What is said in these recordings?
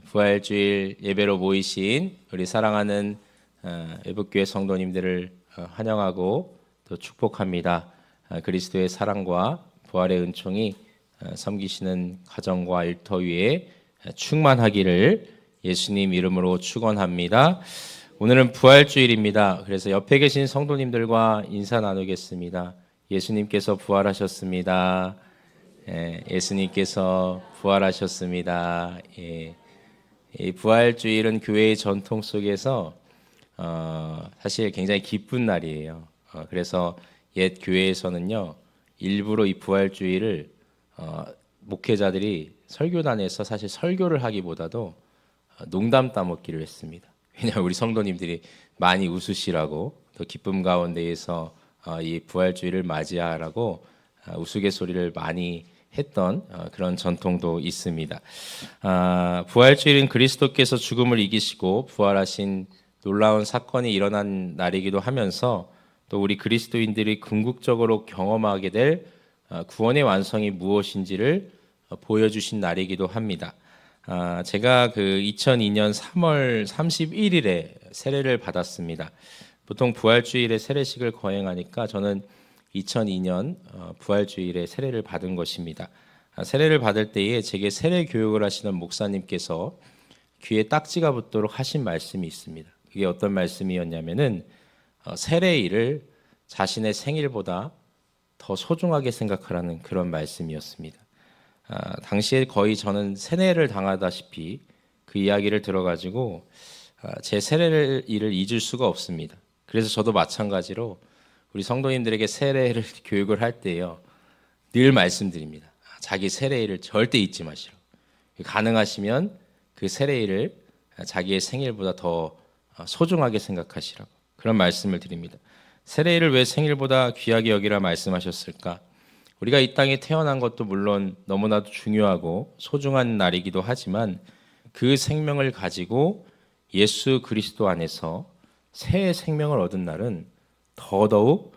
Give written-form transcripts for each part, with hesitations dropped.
부활주일 예배로 모이신 우리 사랑하는 애북교회 성도님들을 환영하고 또 축복합니다. 그리스도의 사랑과 부활의 은총이 섬기시는 가정과 일터 위에 충만하기를 예수님 이름으로 축원합니다. 오늘은 부활주일입니다. 그래서 옆에 계신 성도님들과 인사 나누겠습니다. 예수님께서 부활하셨습니다. 예수님께서 부활하셨습니다. 이 부활주일은 교회의 전통 속에서 사실 굉장히 기쁜 날이에요. 그래서 옛 교회에서는요, 일부러 이 부활주일을 목회자들이 설교단에서 사실 설교를 하기보다도 농담 따먹기를 했습니다. 왜냐하면 우리 성도님들이 많이 웃으시라고, 더 기쁨 가운데에서 이 부활주일을 맞이하라고 우스갯소리를 많이 했던 그런 전통도 있습니다. 부활주일은 그리스도께서 죽음을 이기시고 부활하신 놀라운 사건이 일어난 날이기도 하면서 또 우리 그리스도인들이 궁극적으로 경험하게 될 구원의 완성이 무엇인지를 보여주신 날이기도 합니다. 제가 그 2002년 3월 31일에 세례를 받았습니다. 보통 부활주일에 세례식을 거행하니까 저는 2002년 부활주일에 세례를 받은 것입니다. 세례를 받을 때에 제게 세례 교육을 하시는 목사님께서 귀에 딱지가 붙도록 하신 말씀이 있습니다. 그게 어떤 말씀이었냐면은 세례일을 자신의 생일보다 더 소중하게 생각하라는 그런 말씀이었습니다. 당시에 거의 저는 세뇌를 당하다시피 그 이야기를 들어가지고 제 세례일을 잊을 수가 없습니다. 그래서 저도 마찬가지로 우리 성도님들에게 세례를 교육을 할 때요, 늘 말씀드립니다. 자기 세례일을 절대 잊지 마시라고. 가능하시면 그 세례일을 자기의 생일보다 더 소중하게 생각하시라고 그런 말씀을 드립니다. 세례일을 왜 생일보다 귀하게 여기라 말씀하셨을까? 우리가 이 땅에 태어난 것도 물론 너무나도 중요하고 소중한 날이기도 하지만 그 생명을 가지고 예수 그리스도 안에서 새 생명을 얻은 날은 더더욱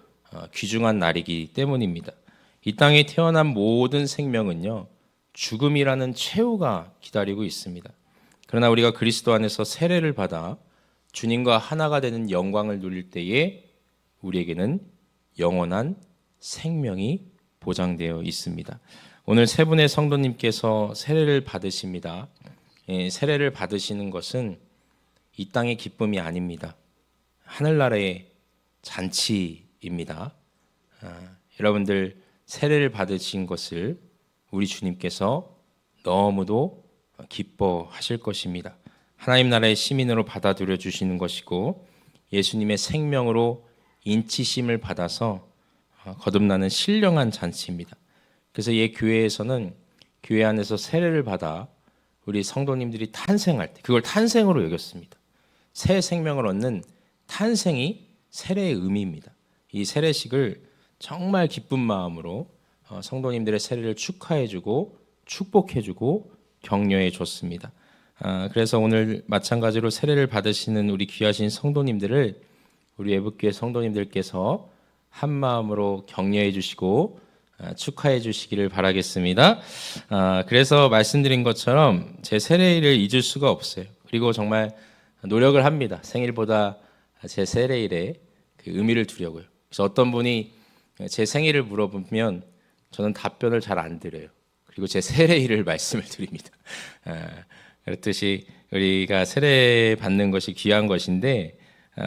귀중한 날이기 때문입니다. 이 땅에 태어난 모든 생명은요, 죽음이라는 최후가 기다리고 있습니다. 그러나 우리가 그리스도 안에서 세례를 받아 주님과 하나가 되는 영광을 누릴 때에 우리에게는 영원한 생명이 보장되어 있습니다. 오늘 세 분의 성도님께서 세례를 받으십니다. 세례를 받으시는 것은 이 땅의 기쁨이 아닙니다. 하늘나라의 잔치입니다. 여러분들 세례를 받으신 것을 우리 주님께서 너무도 기뻐하실 것입니다. 하나님 나라의 시민으로 받아들여 주시는 것이고 예수님의 생명으로 인치심을 받아서 거듭나는 신령한 잔치입니다. 그래서 이 교회에서는 교회 안에서 세례를 받아 우리 성도님들이 탄생할 때 그걸 탄생으로 여겼습니다. 새 생명을 얻는 탄생이 세례의 의미입니다. 이 세례식을 정말 기쁜 마음으로 성도님들의 세례를 축하해주고 축복해주고 격려해줬습니다. 그래서 오늘 마찬가지로 세례를 받으시는 우리 귀하신 성도님들을 우리 애북교회 성도님들께서 한 마음으로 격려해 주시고 축하해 주시기를 바라겠습니다. 그래서 말씀드린 것처럼 제 세례일을 잊을 수가 없어요. 그리고 정말 노력을 합니다. 생일보다 제 세례일에 그 의미를 두려고요. 그래서 어떤 분이 제 생일을 물어보면 저는 답변을 잘 안 드려요. 그리고 제 세례일을 말씀을 드립니다. 그렇듯이 우리가 세례 받는 것이 귀한 것인데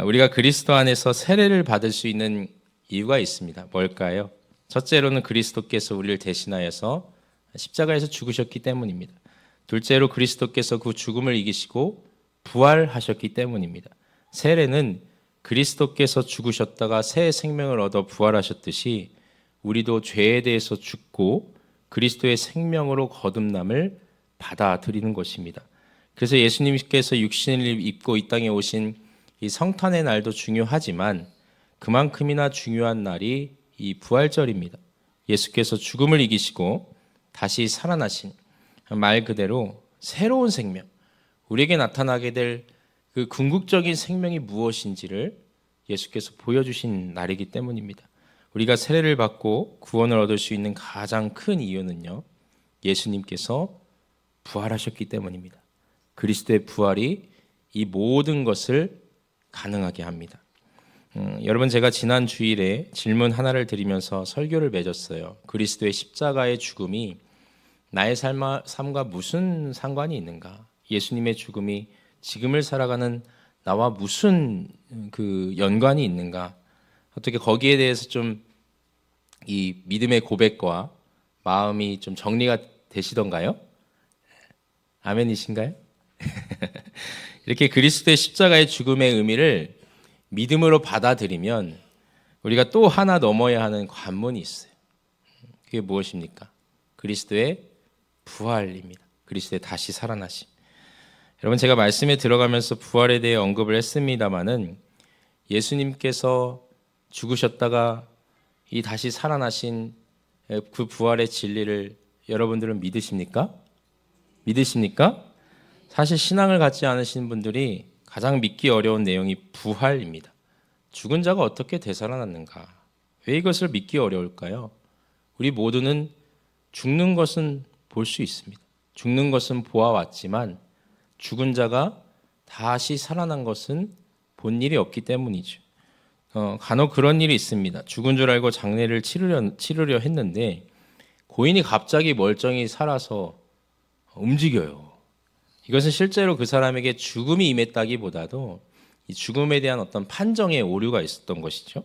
우리가 그리스도 안에서 세례를 받을 수 있는 이유가 있습니다. 뭘까요? 첫째로는 그리스도께서 우리를 대신하여서 십자가에서 죽으셨기 때문입니다. 둘째로 그리스도께서 그 죽음을 이기시고 부활하셨기 때문입니다. 세례는 그리스도께서 죽으셨다가 새 생명을 얻어 부활하셨듯이 우리도 죄에 대해서 죽고 그리스도의 생명으로 거듭남을 받아들이는 것입니다. 그래서 예수님께서 육신을 입고 이 땅에 오신 이 성탄의 날도 중요하지만 그만큼이나 중요한 날이 이 부활절입니다. 예수께서 죽음을 이기시고 다시 살아나신 말 그대로 새로운 생명, 우리에게 나타나게 될 그 궁극적인 생명이 무엇인지를 예수께서 보여주신 날이기 때문입니다. 우리가 세례를 받고 구원을 얻을 수 있는 가장 큰 이유는요, 예수님께서 부활하셨기 때문입니다. 그리스도의 부활이 이 모든 것을 가능하게 합니다. 여러분, 제가 지난 주일에 질문 하나를 드리면서 설교를 맺었어요. 그리스도의 십자가의 죽음이 나의 삶과 무슨 상관이 있는가? 예수님의 죽음이 지금을 살아가는 나와 무슨 그 연관이 있는가? 어떻게 거기에 대해서 좀 이 믿음의 고백과 마음이 좀 정리가 되시던가요? 아멘이신가요? 이렇게 그리스도의 십자가의 죽음의 의미를 믿음으로 받아들이면 우리가 또 하나 넘어야 하는 관문이 있어요. 그게 무엇입니까? 그리스도의 부활입니다. 그리스도의 다시 살아나심. 여러분, 제가 말씀에 들어가면서 부활에 대해 언급을 했습니다마는 예수님께서 죽으셨다가 이 다시 살아나신 그 부활의 진리를 여러분들은 믿으십니까? 믿으십니까? 사실 신앙을 갖지 않으신 분들이 가장 믿기 어려운 내용이 부활입니다. 죽은 자가 어떻게 되살아났는가? 왜 이것을 믿기 어려울까요? 우리 모두는 죽는 것은 볼 수 있습니다. 죽는 것은 보아왔지만 죽은 자가 다시 살아난 것은 본 일이 없기 때문이죠. 간혹 그런 일이 있습니다. 죽은 줄 알고 장례를 치르려 했는데 고인이 갑자기 멀쩡히 살아서 움직여요. 이것은 실제로 그 사람에게 죽음이 임했다기보다도 이 죽음에 대한 어떤 판정의 오류가 있었던 것이죠.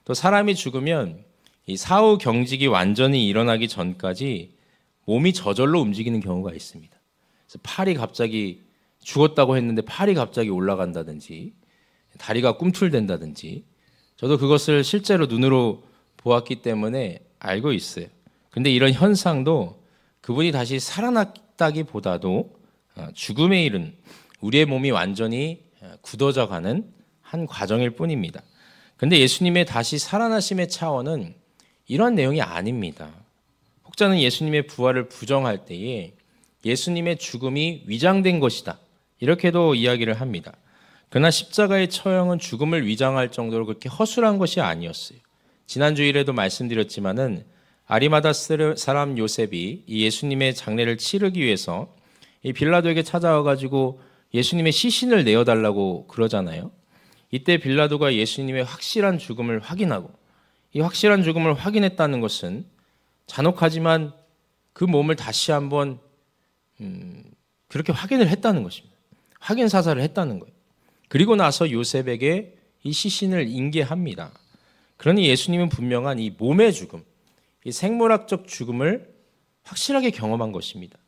또 사람이 죽으면 이 사후 경직이 완전히 일어나기 전까지 몸이 저절로 움직이는 경우가 있습니다. 그래서 팔이 갑자기 죽었다고 했는데 팔이 갑자기 올라간다든지 다리가 꿈틀댄다든지, 저도 그것을 실제로 눈으로 보았기 때문에 알고 있어요. 근데 이런 현상도 그분이 다시 살아났다기보다도 죽음에 이른 우리의 몸이 완전히 굳어져가는 한 과정일 뿐입니다. 근데 예수님의 다시 살아나심의 차원은 이런 내용이 아닙니다. 혹자는 예수님의 부활을 부정할 때에 예수님의 죽음이 위장된 것이다, 이렇게도 이야기를 합니다. 그러나 십자가의 처형은 죽음을 위장할 정도로 그렇게 허술한 것이 아니었어요. 지난 주일에도 말씀드렸지만은 아리마다 사람 요셉이 이 예수님의 장례를 치르기 위해서 이 빌라도에게 찾아와 가지고 예수님의 시신을 내어달라고 그러잖아요. 이때 빌라도가 예수님의 확실한 죽음을 확인하고, 이 확실한 죽음을 확인했다는 것은 잔혹하지만 그 몸을 다시 한번 그렇게 확인을 했다는 것입니다. 확인 사살을 했다는 거예요. 그리고 나서 요셉에게 이 시신을 인계합니다. 그러니 예수님은 분명한 이 몸의 죽음, 이 생물학적 죽음을 확실하게 경험한 것입니다.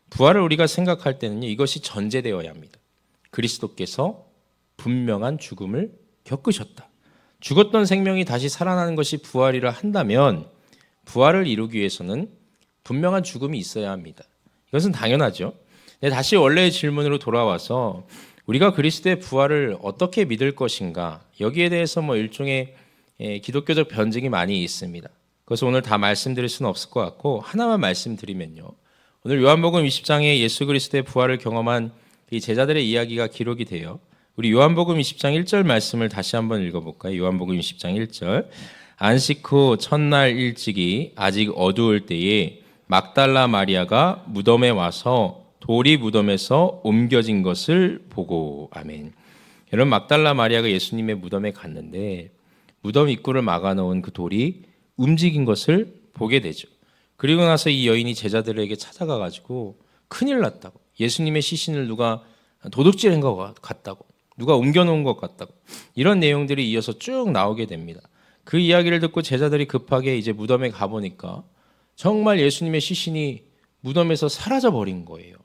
부활을 우리가 생각할 때는요, 이것이 전제되어야 합니다. 그리스도께서 분명한 죽음을 겪으셨다. 죽었던 생명이 다시 살아나는 것이 부활이라 한다면 부활을 이루기 위해서는 분명한 죽음이 있어야 합니다. 이것은 당연하죠. 다시 원래의 질문으로 돌아와서 우리가 그리스도의 부활을 어떻게 믿을 것인가, 여기에 대해서 일종의 기독교적 변증이 많이 있습니다. 그래서 오늘 다 말씀드릴 수는 없을 것 같고 하나만 말씀드리면요, 오늘 요한복음 20장에 예수 그리스도의 부활을 경험한 이 제자들의 이야기가 기록이 돼요. 우리 요한복음 20장 1절 말씀을 다시 한번 읽어볼까요? 요한복음 20장 1절. 안식 후 첫날 일찍이 아직 어두울 때에 막달라 마리아가 무덤에 와서 돌이 무덤에서 옮겨진 것을 보고. 아멘. 여러분, 막달라 마리아가 예수님의 무덤에 갔는데 무덤 입구를 막아놓은 그 돌이 움직인 것을 보게 되죠. 그리고 나서 이 여인이 제자들에게 찾아가 가지고 큰일 났다고, 예수님의 시신을 누가 도둑질한 것 같다고, 누가 옮겨놓은 것 같다고, 이런 내용들이 이어서 쭉 나오게 됩니다. 그 이야기를 듣고 제자들이 급하게 이제 무덤에 가보니까 정말 예수님의 시신이 무덤에서 사라져 버린 거예요.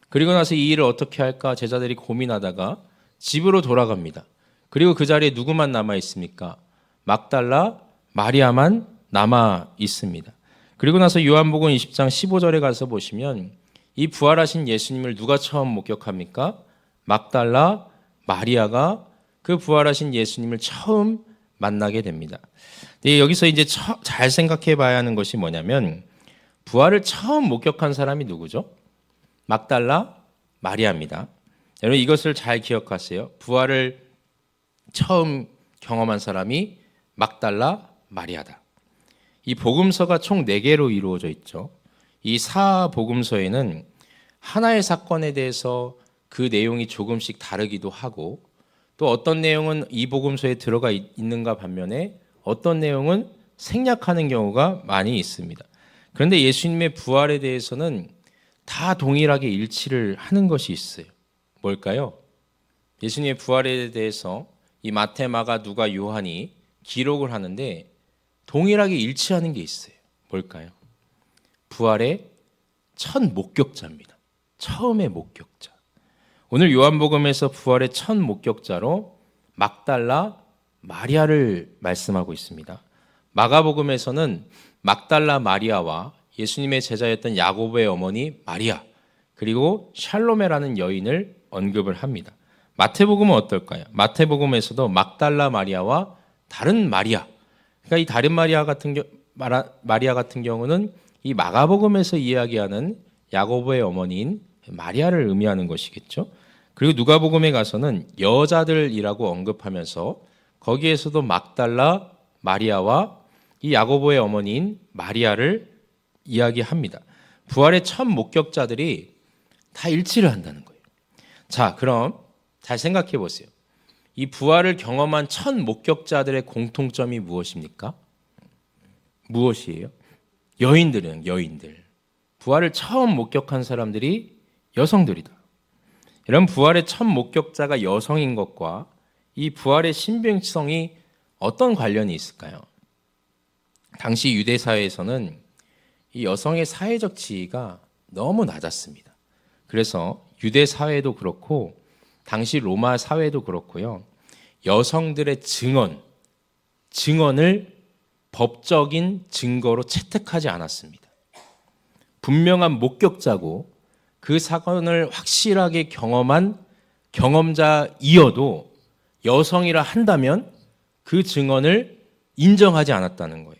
그리고 나서 이 일을 어떻게 할까 제자들이 고민하다가 집으로 돌아갑니다. 그리고 그 자리에 누구만 남아 있습니까? 막달라 마리아만 남아 있습니다. 그리고 나서 요한복음 20장 15절에 가서 보시면 이 부활하신 예수님을 누가 처음 목격합니까? 막달라 마리아가 그 부활하신 예수님을 처음 만나게 됩니다. 여기서 이제 잘 생각해 봐야 하는 것이 뭐냐면, 부활을 처음 목격한 사람이 누구죠? 막달라 마리아입니다. 여러분, 이것을 잘 기억하세요. 부활을 처음 경험한 사람이 막달라 마리아다. 이 복음서가 총 4개로 이루어져 있죠. 이 4복음서에는 하나의 사건에 대해서 그 내용이 조금씩 다르기도 하고 또 어떤 내용은 이 복음서에 들어가 있는가 반면에 어떤 내용은 생략하는 경우가 많이 있습니다. 그런데 예수님의 부활에 대해서는 다 동일하게 일치를 하는 것이 있어요. 뭘까요? 예수님의 부활에 대해서 이 마태, 마가, 누가, 요한이 기록을 하는데 동일하게 일치하는 게 있어요. 뭘까요? 부활의 첫 목격자입니다. 처음의 목격자. 오늘 요한복음에서 부활의 첫 목격자로 막달라 마리아를 말씀하고 있습니다. 마가복음에서는 막달라 마리아와 예수님의 제자였던 야고보의 어머니 마리아 그리고 샬로메라는 여인을 언급을 합니다. 마태복음은 어떨까요? 마태복음에서도 막달라 마리아와 다른 마리아, 그러니까 이 다른 마리아 같은 경우는 이 마가복음에서 이야기하는 야고보의 어머니인 마리아를 의미하는 것이겠죠. 그리고 누가복음에 가서는 여자들이라고 언급하면서 거기에서도 막달라 마리아와 이 야고보의 어머니인 마리아를 이야기합니다. 부활의 첫 목격자들이 다 일치를 한다는 거예요. 자, 그럼 잘 생각해 보세요. 이 부활을 경험한 첫 목격자들의 공통점이 무엇입니까? 무엇이에요? 여인들은 여인들. 부활을 처음 목격한 사람들이 여성들이다. 이런 부활의 첫 목격자가 여성인 것과 이 부활의 신빙성이 어떤 관련이 있을까요? 당시 유대 사회에서는 이 여성의 사회적 지위가 너무 낮았습니다. 그래서 유대 사회도 그렇고 당시 로마 사회도 그렇고요. 여성들의 증언을 법적인 증거로 채택하지 않았습니다. 분명한 목격자고 그 사건을 확실하게 경험한 경험자이어도 여성이라 한다면 그 증언을 인정하지 않았다는 거예요.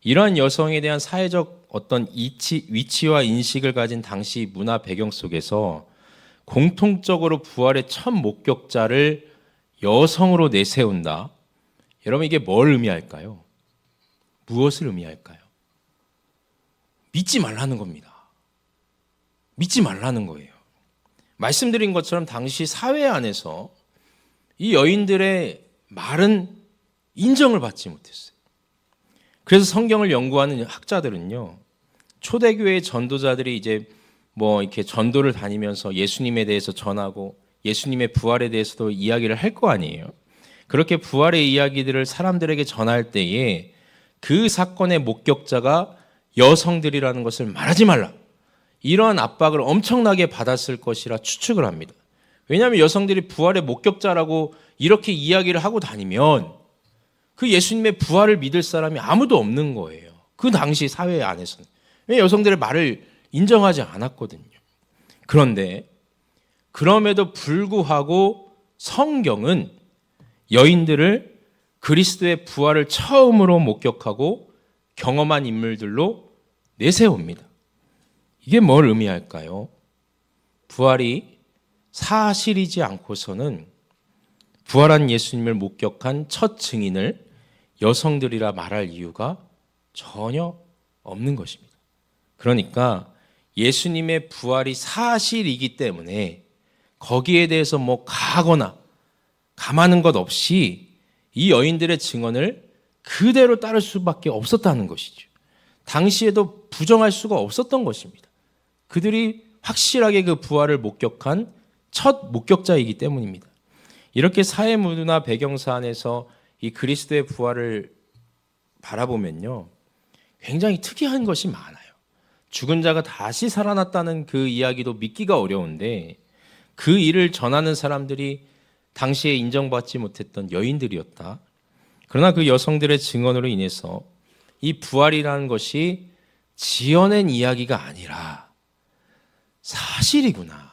이러한 여성에 대한 사회적 어떤 위치와 인식을 가진 당시 문화 배경 속에서 공통적으로 부활의 첫 목격자를 여성으로 내세운다. 여러분 이게 뭘 의미할까요? 무엇을 의미할까요? 믿지 말라는 겁니다. 믿지 말라는 거예요. 말씀드린 것처럼 당시 사회 안에서 이 여인들의 말은 인정을 받지 못했어요. 그래서 성경을 연구하는 학자들은요, 초대교회 전도자들이 이제 이렇게 전도를 다니면서 예수님에 대해서 전하고 예수님의 부활에 대해서도 이야기를 할 거 아니에요. 그렇게 부활의 이야기들을 사람들에게 전할 때에 그 사건의 목격자가 여성들이라는 것을 말하지 말라. 이러한 압박을 엄청나게 받았을 것이라 추측을 합니다. 왜냐하면 여성들이 부활의 목격자라고 이렇게 이야기를 하고 다니면 그 예수님의 부활을 믿을 사람이 아무도 없는 거예요. 그 당시 사회 안에서는. 왜 여성들의 말을 인정하지 않았거든요. 그런데 그럼에도 불구하고 성경은 여인들을 그리스도의 부활을 처음으로 목격하고 경험한 인물들로 내세웁니다. 이게 뭘 의미할까요? 부활이 사실이지 않고서는 부활한 예수님을 목격한 첫 증인을 여성들이라 말할 이유가 전혀 없는 것입니다. 그러니까 예수님의 부활이 사실이기 때문에 거기에 대해서 가거나 감하는 것 없이 이 여인들의 증언을 그대로 따를 수밖에 없었다는 것이죠. 당시에도 부정할 수가 없었던 것입니다. 그들이 확실하게 그 부활을 목격한 첫 목격자이기 때문입니다. 이렇게 사회 문화 배경사 안에서 이 그리스도의 부활을 바라보면요, 굉장히 특이한 것이 많아요. 죽은 자가 다시 살아났다는 그 이야기도 믿기가 어려운데 그 일을 전하는 사람들이 당시에 인정받지 못했던 여인들이었다. 그러나 그 여성들의 증언으로 인해서 이 부활이라는 것이 지어낸 이야기가 아니라 사실이구나.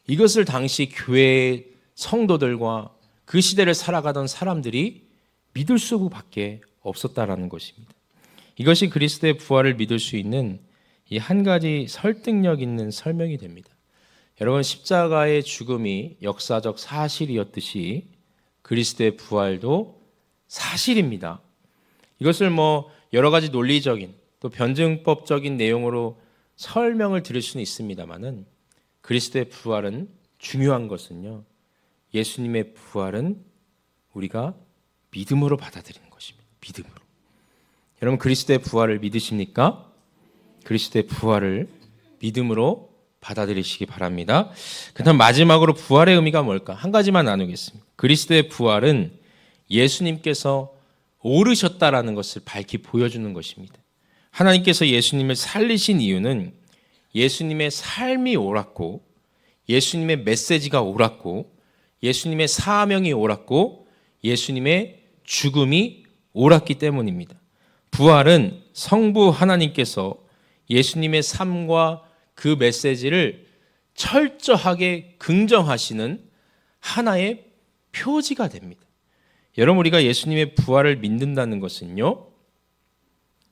이것을 당시 교회의 성도들과 그 시대를 살아가던 사람들이 믿을 수밖에 없었다라는 것입니다. 이것이 그리스도의 부활을 믿을 수 있는 이 한 가지 설득력 있는 설명이 됩니다. 여러분, 십자가의 죽음이 역사적 사실이었듯이 그리스도의 부활도 사실입니다. 이것을 여러 가지 논리적인 또 변증법적인 내용으로 설명을 드릴 수는 있습니다만은 그리스도의 부활은 중요한 것은요, 예수님의 부활은 우리가 믿음으로 받아들이는 것입니다. 믿음으로. 여러분, 그리스도의 부활을 믿으십니까? 그리스도의 부활을 믿음으로 받아들이시기 바랍니다. 그다음 마지막으로 부활의 의미가 뭘까? 한 가지만 나누겠습니다. 그리스도의 부활은 예수님께서 오르셨다라는 것을 밝히 보여주는 것입니다. 하나님께서 예수님을 살리신 이유는 예수님의 삶이 옳았고, 예수님의 메시지가 옳았고, 예수님의 사명이 옳았고, 예수님의 죽음이 옳았기 때문입니다. 부활은 성부 하나님께서 예수님의 삶과 그 메시지를 철저하게 긍정하시는 하나의 표지가 됩니다. 여러분, 우리가 예수님의 부활을 믿는다는 것은요,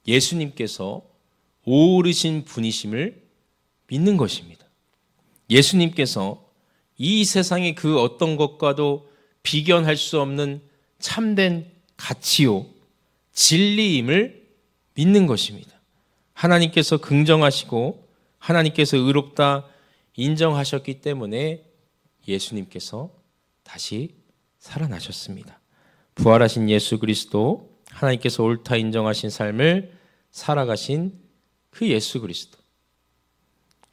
예수님께서 오르신 분이심을 믿는 것입니다. 예수님께서 이 세상의 그 어떤 것과도 비견할 수 없는 참된 가치요, 진리임을 믿는 것입니다. 하나님께서 긍정하시고 하나님께서 의롭다 인정하셨기 때문에 예수님께서 다시 살아나셨습니다. 부활하신 예수 그리스도, 하나님께서 옳다 인정하신 삶을 살아가신 그 예수 그리스도,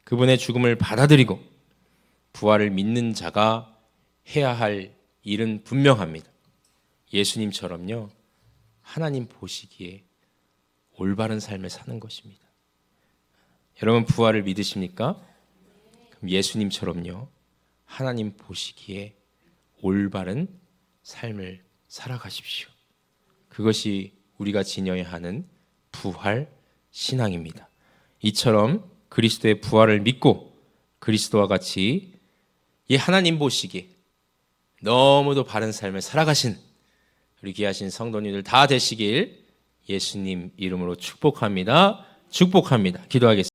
그분의 죽음을 받아들이고 부활을 믿는 자가 해야 할 일은 분명합니다. 예수님처럼요, 하나님 보시기에 올바른 삶을 사는 것입니다. 여러분, 부활을 믿으십니까? 그럼 예수님처럼요, 하나님 보시기에 올바른 삶을 살아가십시오. 그것이 우리가 지녀야 하는 부활 신앙입니다. 이처럼 그리스도의 부활을 믿고 그리스도와 같이 이 하나님 보시기에 너무도 바른 삶을 살아가신 우리 귀하신 성도님들 다 되시길 예수님 이름으로 축복합니다. 축복합니다. 기도하겠습니다.